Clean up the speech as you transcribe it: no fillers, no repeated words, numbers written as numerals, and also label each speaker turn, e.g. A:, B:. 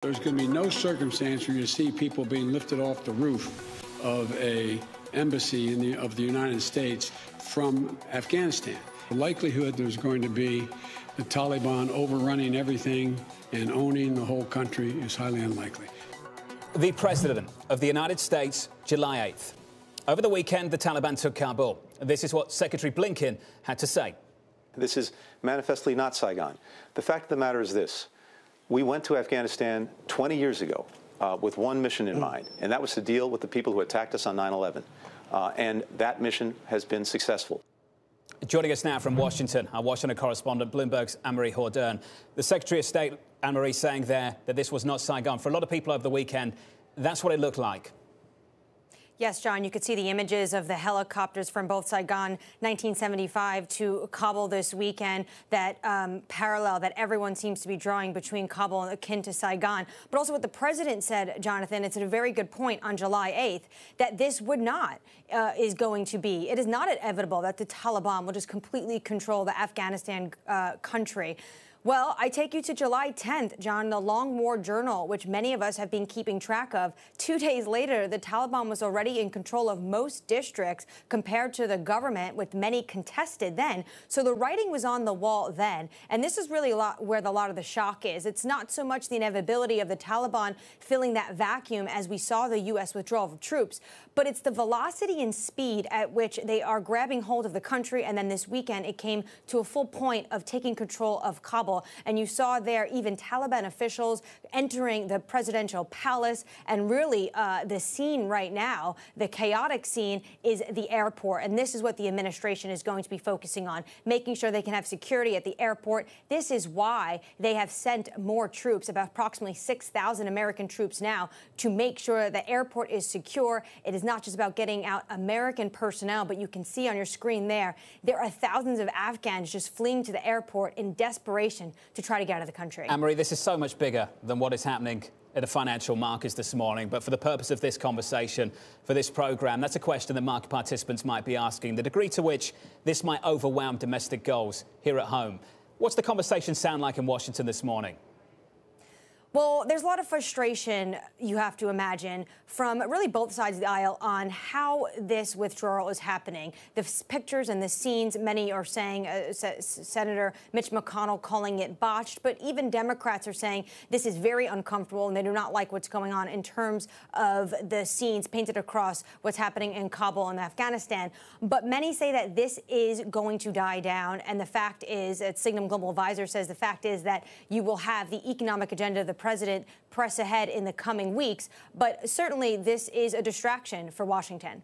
A: There's going to be no circumstance where you see people being lifted off the roof of an embassy of the United States from Afghanistan. The likelihood there's going to be the Taliban overrunning everything and owning the whole country is highly unlikely.
B: The President of the United States, July 8th. Over the weekend, the Taliban took Kabul. This is what Secretary Blinken had to say.
C: This is manifestly not Saigon. The fact of the matter is this. We went to Afghanistan 20 years ago with one mission in mind, and that was to deal with the people who attacked us on 9/11. And that mission has been successful.
B: Joining us now from Washington, our Washington correspondent, Bloomberg's Annmarie Hordern. The Secretary of State, Annmarie, saying there that this was not Saigon. For a lot of people over the weekend, that's what it looked like.
D: Yes, John, you could see the images of the helicopters from both Saigon 1975 to Kabul this weekend, that parallel that everyone seems to be drawing between Kabul and akin to Saigon. But also what the president said, Jonathan, it's a very good point on July 8th, that this would not, is going to be, it is not inevitable that the Taliban will just completely control the Afghanistan country. Well, I take you to July 10th, John, the Long War Journal, which many of us have been keeping track of. 2 days later, the Taliban was already in control of most districts compared to the government, with many contested then. So the writing was on the wall then. And this is really where a lot of the shock is. It's not so much the inevitability of the Taliban filling that vacuum as we saw the U.S. withdrawal of troops, but it's the velocity and speed at which they are grabbing hold of the country. And then this weekend, it came to a full point of taking control of Kabul. And you saw there even Taliban officials entering the presidential palace. And really, the scene right now, the chaotic scene, is the airport. And this is what the administration is going to be focusing on, making sure they can have security at the airport. This is why they have sent more troops, about approximately 6,000 American troops now, to make sure the airport is secure. It is not just about getting out American personnel, but you can see on your screen there are thousands of Afghans just fleeing to the airport in desperation to try to get out of the country.
B: Annmarie, this is so much bigger than what is happening in the financial markets this morning. But for the purpose of this conversation, for this program, that's a question that market participants might be asking, the degree to which this might overwhelm domestic goals here at home. What's the conversation sound like in Washington this morning?
D: Well, there's a lot of frustration, you have to imagine, from really both sides of the aisle on how this withdrawal is happening. The pictures and the scenes, many are saying, Senator Mitch McConnell calling it botched, but even Democrats are saying this is very uncomfortable and they do not like what's going on in terms of the scenes painted across what's happening in Kabul and Afghanistan. But many say that this is going to die down. And the fact is, Signum Global Advisor says the fact is that you will have the economic agenda of the president press ahead in the coming weeks. But certainly this is a distraction for Washington.